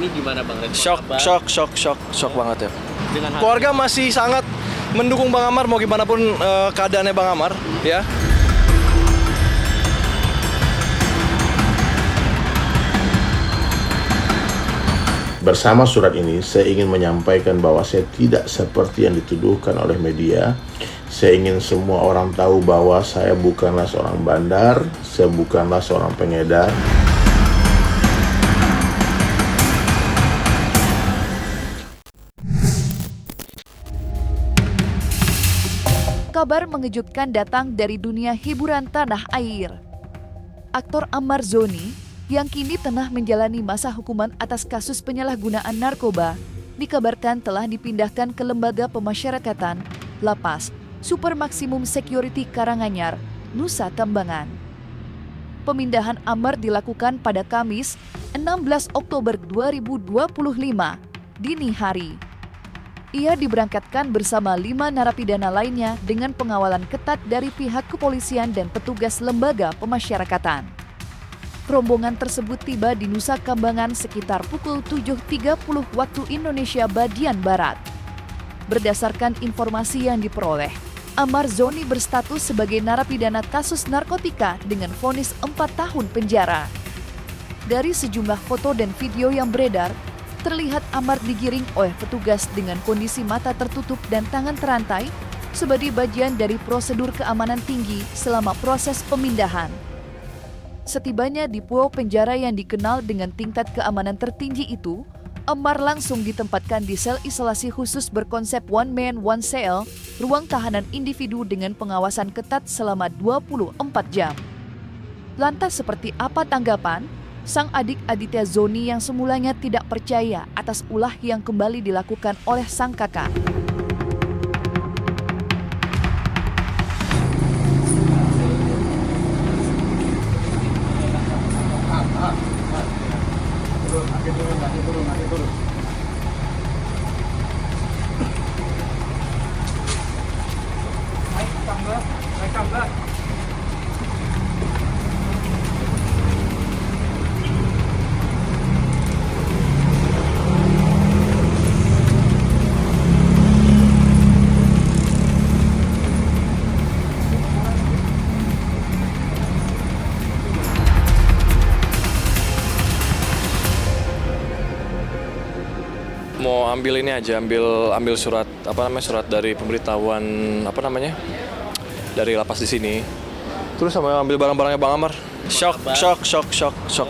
ini gimana Bang? Shock banget ya. Dengan Keluarga masih sangat mendukung Bang Amar mau gimana pun keadaannya Bang Amar ya. Bersama surat ini, saya ingin menyampaikan bahwa saya tidak seperti yang dituduhkan oleh media. Saya ingin semua orang tahu bahwa saya bukanlah seorang bandar, saya bukanlah seorang pengedar. Kabar mengejutkan datang dari dunia hiburan tanah air. Aktor Ammar Zoni yang kini tengah menjalani masa hukuman atas kasus penyalahgunaan narkoba, dikabarkan telah dipindahkan ke Lembaga Pemasyarakatan Lapas Super Maksimum Security Karanganyar, Nusa Kambangan. Pemindahan Ammar dilakukan pada Kamis, 16 Oktober 2025, dini hari. Ia diberangkatkan bersama 5 narapidana lainnya dengan pengawalan ketat dari pihak kepolisian dan petugas Lembaga Pemasyarakatan. Rombongan tersebut tiba di Nusa Kambangan sekitar pukul 7.30 waktu Indonesia bagian Barat. Berdasarkan informasi yang diperoleh, Ammar Zoni berstatus sebagai narapidana kasus narkotika dengan vonis 4 tahun penjara. Dari sejumlah foto dan video yang beredar, terlihat Ammar digiring oleh petugas dengan kondisi mata tertutup dan tangan terantai sebagai bagian dari prosedur keamanan tinggi selama proses pemindahan. Setibanya di pulau penjara yang dikenal dengan tingkat keamanan tertinggi itu, Ammar langsung ditempatkan di sel isolasi khusus berkonsep one man one cell, ruang tahanan individu dengan pengawasan ketat selama 24 jam. Lantas seperti apa tanggapan sang adik Aditya Zoni yang semulanya tidak percaya atas ulah yang kembali dilakukan oleh sang kakak? Mau ambil ini aja, ambil surat surat dari pemberitahuan dari lapas di sini. Terus sama ambil barang-barangnya Bang Amar. Shock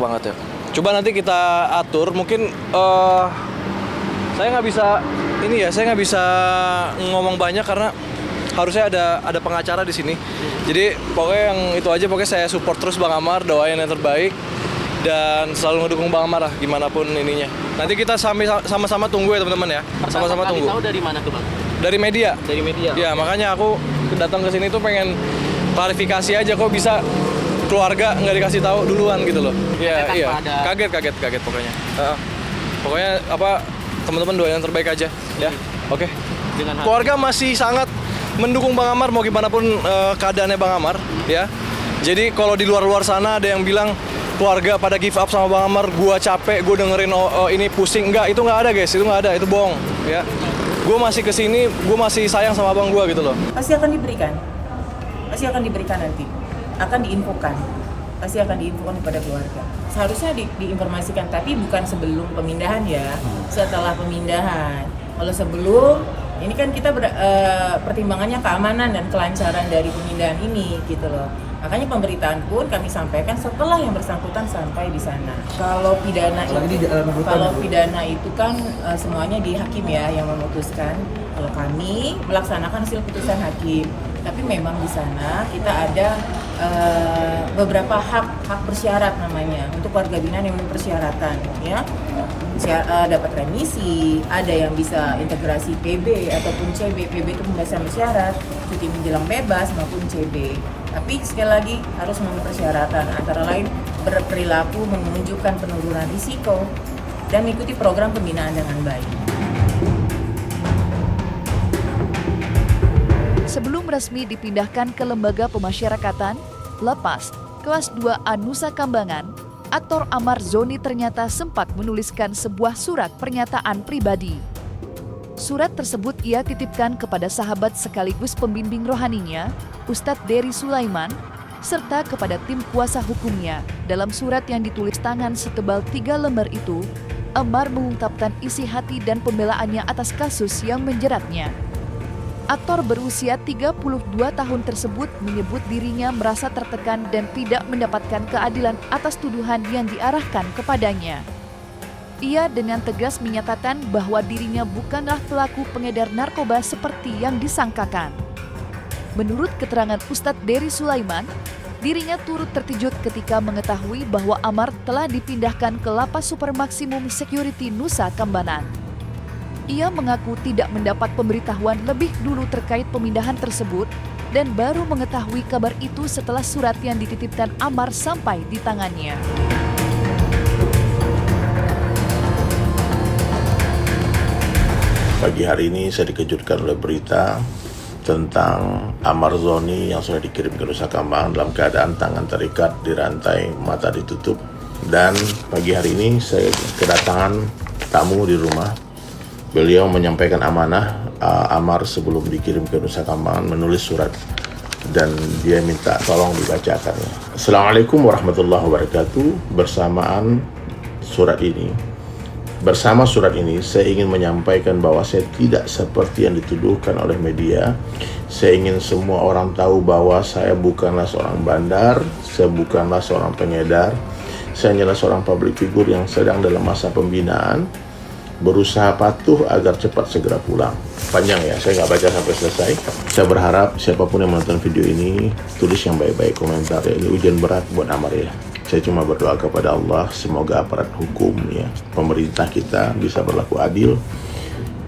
banget ya. Coba nanti kita atur, mungkin saya nggak bisa ngomong banyak karena harusnya ada pengacara di sini. Jadi pokoknya yang itu aja, pokoknya saya support terus Bang Amar, doain yang terbaik. Dan selalu ngedukung Bang Amar lah gimana pun ininya. Nanti kita sama-sama tunggu ya teman-teman ya. Sama-sama tunggu. Tahu dari mana tuh Bang? Dari media. Dari media. Ya, makanya aku datang ke sini tuh pengen klarifikasi aja kok bisa keluarga nggak dikasih tahu duluan gitu loh. Iya. Kaget pokoknya. Pokoknya teman-teman doain yang terbaik aja ya. Oke. Keluarga masih sangat mendukung Bang Amar mau gimana pun keadaannya Bang Amar ya. Jadi kalau di luar sana ada yang bilang keluarga pada give up sama Bang Amar, gua capek, gua dengerin ini pusing. Itu nggak ada guys, itu nggak ada, itu bohong ya. Gua masih kesini, gua masih sayang sama abang gua gitu loh. Pasti akan diberikan nanti, akan diinfokan, pasti akan diinfokan kepada keluarga. Seharusnya diinformasikan, tapi bukan sebelum pemindahan ya, setelah pemindahan. Kalau sebelum, ini kan kita pertimbangannya keamanan dan kelancaran dari pemindahan ini gitu loh. Makanya pemberitaan pun kami sampaikan setelah yang bersangkutan sampai di sana. Kalau pidana itu kan semuanya di hakim ya yang memutuskan. Kalau kami melaksanakan hasil putusan hakim, tapi memang di sana kita ada beberapa hak bersyarat namanya untuk warga binaan yang memenuhi persyaratan ya. Dapat remisi, ada yang bisa integrasi PB ataupun CB. PB itu pembebasan bersyarat, cuti menjelang bebas maupun CB. Tapi sekali lagi harus memenuhi persyaratan, antara lain berperilaku menunjukkan penurunan risiko dan mengikuti program pembinaan dengan baik. Sebelum resmi dipindahkan ke Lembaga Pemasyarakatan Lapas Kelas 2A Nusa Kambangan, aktor Amar Zoni ternyata sempat menuliskan sebuah surat pernyataan pribadi. Surat tersebut ia titipkan kepada sahabat sekaligus pembimbing rohaninya, Ustadz Dery Sulaiman, serta kepada tim kuasa hukumnya. Dalam surat yang ditulis tangan setebal 3 lembar itu, Amar mengungkapkan isi hati dan pembelaannya atas kasus yang menjeratnya. Aktor berusia 32 tahun tersebut menyebut dirinya merasa tertekan dan tidak mendapatkan keadilan atas tuduhan yang diarahkan kepadanya. Ia dengan tegas menyatakan bahwa dirinya bukanlah pelaku pengedar narkoba seperti yang disangkakan. Menurut keterangan Ustadz Dery Sulaiman, dirinya turut terkejut ketika mengetahui bahwa Amar telah dipindahkan ke Lapas Super Maksimum Security Nusa Kambangan. Ia mengaku tidak mendapat pemberitahuan lebih dulu terkait pemindahan tersebut dan baru mengetahui kabar itu setelah surat yang dititipkan Amar sampai di tangannya. Pagi hari ini saya dikejutkan oleh berita tentang Amar Zoni yang sudah dikirim ke Nusa Kambangan dalam keadaan tangan terikat, dirantai, mata ditutup. Dan pagi hari ini saya kedatangan tamu di rumah. Beliau menyampaikan amanah Amar sebelum dikirim ke Nusa Kambangan menulis surat dan dia minta tolong dibacakannya. Assalamualaikum warahmatullahi wabarakatuh. Bersama surat ini, saya ingin menyampaikan bahwa saya tidak seperti yang dituduhkan oleh media. Saya ingin semua orang tahu bahwa saya bukanlah seorang bandar, saya bukanlah seorang pengedar. Saya hanyalah seorang public figure yang sedang dalam masa pembinaan, berusaha patuh agar cepat segera pulang. Panjang ya, saya nggak baca sampai selesai. Saya berharap siapapun yang menonton video ini, tulis yang baik-baik komentar ya. Ini ujian berat buat Amar ya. Saya cuma berdoa kepada Allah, semoga aparat hukum ya, pemerintah kita bisa berlaku adil.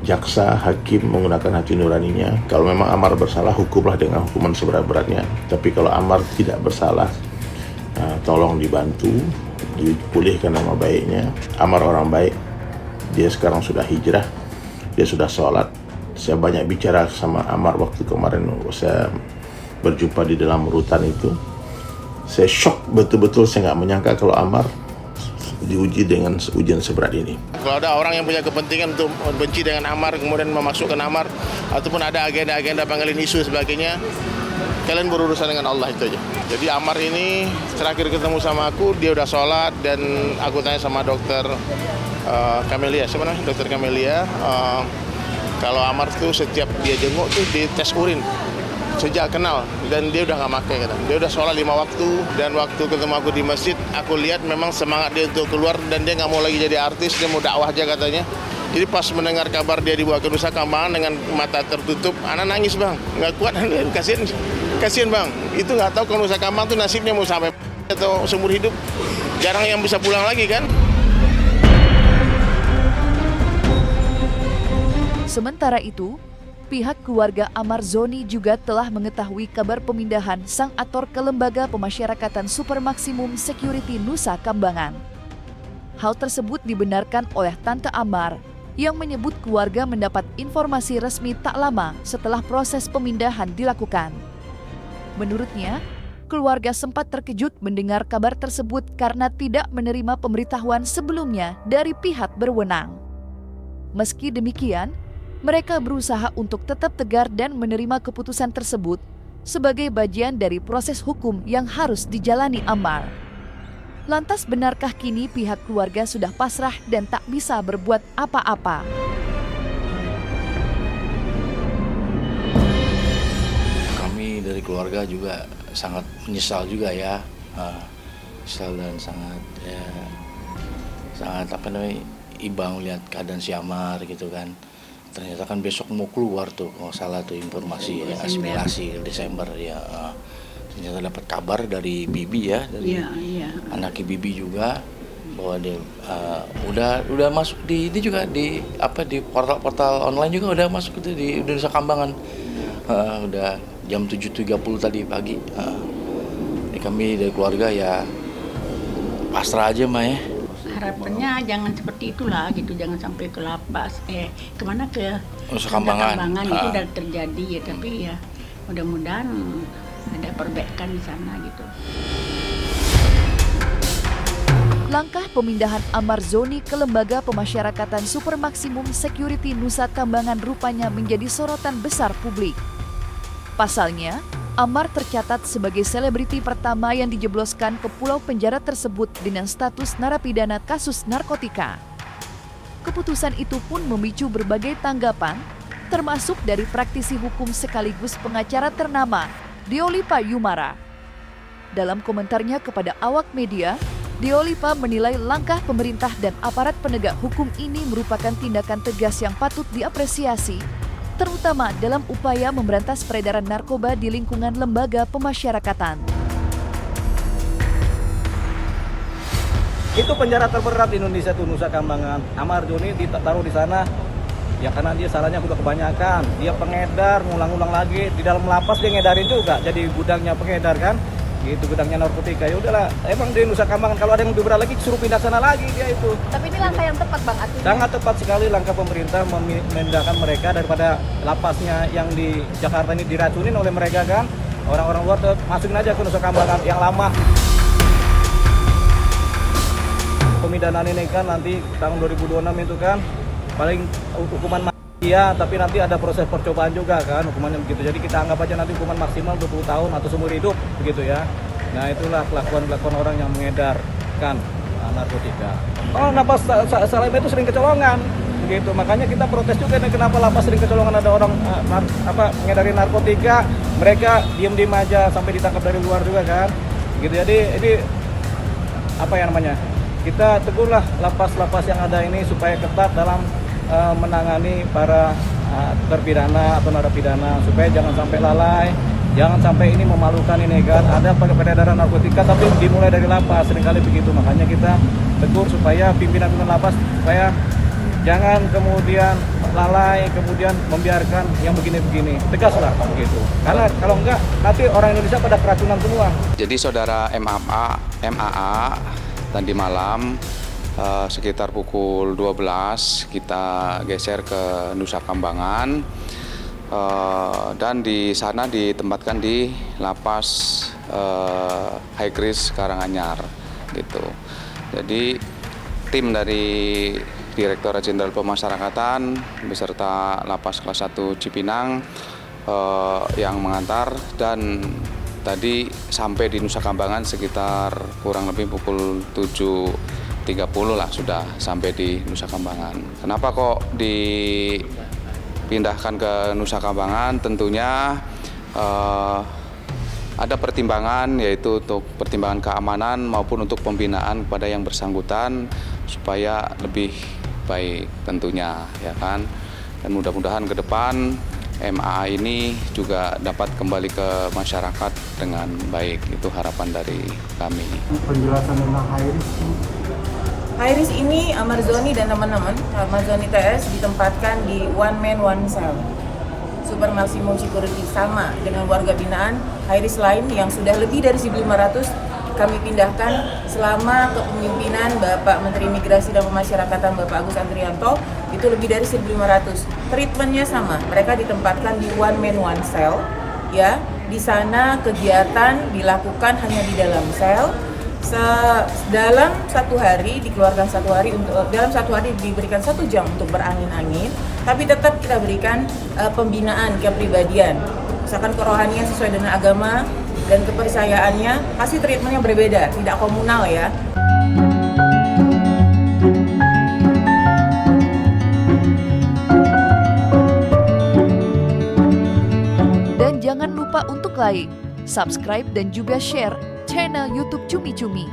Jaksa, hakim menggunakan hati nuraninya. Kalau memang Amar bersalah, hukumlah dengan hukuman seberat-beratnya. Tapi kalau Amar tidak bersalah, tolong dibantu, dipulihkan nama baiknya. Amar orang baik, dia sekarang sudah hijrah, dia sudah sholat. Saya banyak bicara sama Amar waktu kemarin saya berjumpa di dalam rutan itu. Saya shock betul-betul, saya nggak menyangka kalau Amar diuji dengan ujian seberat ini. Kalau ada orang yang punya kepentingan untuk benci dengan Amar, kemudian memasukkan Amar, ataupun ada agenda-agenda panggilan isu sebagainya, kalian berurusan dengan Allah, itu aja. Jadi Amar ini terakhir ketemu sama aku, dia udah sholat, dan aku tanya sama dokter Kamelia, siapa namanya? Dokter Kamelia, kalau Amar tuh setiap dia jenguk tuh di tes urin. Sejak kenal, dan dia udah nggak pakai kata. Dia udah sholat 5 waktu, dan waktu ketemu aku di masjid, aku lihat memang semangat dia untuk keluar, dan dia nggak mau lagi jadi artis, dia mau dakwah aja katanya. Jadi pas mendengar kabar dia dibawa ke Nusa Kambangan dengan mata tertutup, anak nangis bang, nggak kuat, kasihan bang. Itu nggak tahu kalau Nusa Kambangan tuh nasibnya mau sampai atau seumur hidup, jarang yang bisa pulang lagi kan. Sementara itu, pihak keluarga Amar Zoni juga telah mengetahui kabar pemindahan sang aktor ke Lembaga Pemasyarakatan Super Maksimum Security Nusa Kambangan. Hal tersebut dibenarkan oleh Tante Amar yang menyebut keluarga mendapat informasi resmi tak lama setelah proses pemindahan dilakukan. Menurutnya, keluarga sempat terkejut mendengar kabar tersebut karena tidak menerima pemberitahuan sebelumnya dari pihak berwenang. Meski demikian, mereka berusaha untuk tetap tegar dan menerima keputusan tersebut sebagai bagian dari proses hukum yang harus dijalani Amar. Lantas benarkah kini pihak keluarga sudah pasrah dan tak bisa berbuat apa-apa? Kami dari keluarga juga sangat menyesal juga ya, menyesal dan sangat iba melihat keadaan si Amar gitu kan. Ternyata kan besok mau keluar tuh, kalau salah tuh informasi ya, asimilasi Desember ya. Ternyata dapat kabar dari Bibi ya, dari anak Bibi juga bahwa dia udah masuk di ini juga di portal online juga udah masuk itu di Nusa Kambangan. Udah jam 7.30 tadi pagi. Kami dari keluarga ya pasrah aja mah ya. Harapannya jangan seperti itulah gitu, jangan sampai ke lapas kemana ke Nusa Kambangan itu udah terjadi ya, tapi ya mudah-mudahan ada perbaikan di sana gitu. Langkah pemindahan Ammar Zoni ke Lembaga Pemasyarakatan Super Maksimum Security Nusa Kambangan rupanya menjadi sorotan besar publik. Pasalnya, Ammar tercatat sebagai selebriti pertama yang dijebloskan ke pulau penjara tersebut dengan status narapidana kasus narkotika. Keputusan itu pun memicu berbagai tanggapan, termasuk dari praktisi hukum sekaligus pengacara ternama, Deolipa Yumara. Dalam komentarnya kepada awak media, Deolipa menilai langkah pemerintah dan aparat penegak hukum ini merupakan tindakan tegas yang patut diapresiasi, terutama dalam upaya memberantas peredaran narkoba di lingkungan lembaga pemasyarakatan. Itu penjara terberat di Indonesia itu Nusa Kambangan. Ammar Zoni ditaruh di sana ya karena dia salahnya udah kebanyakan. Dia pengedar, ngulang-ulang lagi di dalam lapas dia ngedarin juga. Jadi gudangnya pengedar kan. Gitu gudangnya narkotika. Ya udahlah, emang di Nusa Kambangan kalau ada yang lebih berat lagi suruh pindah sana lagi dia itu. Tapi ini langkah yang tepat Bang artinya. Sangat tepat sekali langkah pemerintah memindahkan mereka daripada lapasnya yang di Jakarta ini diracunin oleh mereka kan. Orang-orang luar masukin aja ke Nusa Kambangan yang lama. Pemindahan ini kan nanti tahun 2026 itu kan paling hukuman iya, tapi nanti ada proses percobaan juga kan hukumannya begitu. Jadi kita anggap aja nanti hukuman maksimal 20 tahun atau seumur hidup begitu ya. Nah itulah kelakuan orang yang mengedarkan narkotika. Oh, lapas Salemba itu sering kecolongan begitu. Makanya kita protes juga nih kenapa lapas sering kecolongan ada orang mengedarin narkotika. Mereka diem-diem aja sampai ditangkap dari luar juga kan. Gitu. Jadi ini apa yang namanya? Kita tegurlah lapas-lapas yang ada ini supaya ketat dalam menangani para terpidana atau narapidana supaya jangan sampai lalai, jangan sampai ini memalukan ini kan. Ada peredaran narkotika tapi dimulai dari lapas, seringkali begitu. Makanya kita tegur supaya pimpinan lapas supaya jangan kemudian lalai, kemudian membiarkan yang begini-begini. Tegaslah begitu. Karena kalau enggak nanti orang Indonesia pada keracunan semua. Jadi saudara MAA tadi malam sekitar pukul 12 kita geser ke Nusa Kambangan dan di sana ditempatkan di lapas High Risk Karanganyar gitu. Jadi tim dari Direktorat Jenderal Pemasyarakatan beserta lapas kelas 1 Cipinang yang mengantar dan tadi sampai di Nusa Kambangan sekitar kurang lebih pukul 7.30 lah sudah sampai di Nusa Kambangan. Kenapa kok dipindahkan ke Nusa Kambangan? Tentunya ada pertimbangan, yaitu untuk pertimbangan keamanan maupun untuk pembinaan kepada yang bersangkutan supaya lebih baik tentunya, ya kan. Dan mudah-mudahan ke depan MAA ini juga dapat kembali ke masyarakat dengan baik. Itu harapan dari kami. Penjelasan tentang High Risk ini Ammar Zoni dan teman-teman, Ammar Zoni TS ditempatkan di one man one cell Super Maksimum Security, sama dengan warga binaan High Risk lain yang sudah lebih dari 1.500 kami pindahkan selama kepemimpinan Bapak Menteri Imigrasi dan Pemasyarakatan Bapak Agus Andrianto, itu lebih dari 1.500. Treatmentnya sama, mereka ditempatkan di one man one cell, ya. Di sana kegiatan dilakukan hanya di dalam sel. Dalam satu hari dikeluarkan dalam satu hari diberikan 1 jam untuk berangin-angin, tapi tetap kita berikan pembinaan kepribadian, misalkan kerohanian sesuai dengan agama dan kepercayaannya. Pasti treatmentnya berbeda, tidak komunal ya. Dan jangan lupa untuk like, subscribe dan juga share channel YouTube Cumi Cumi.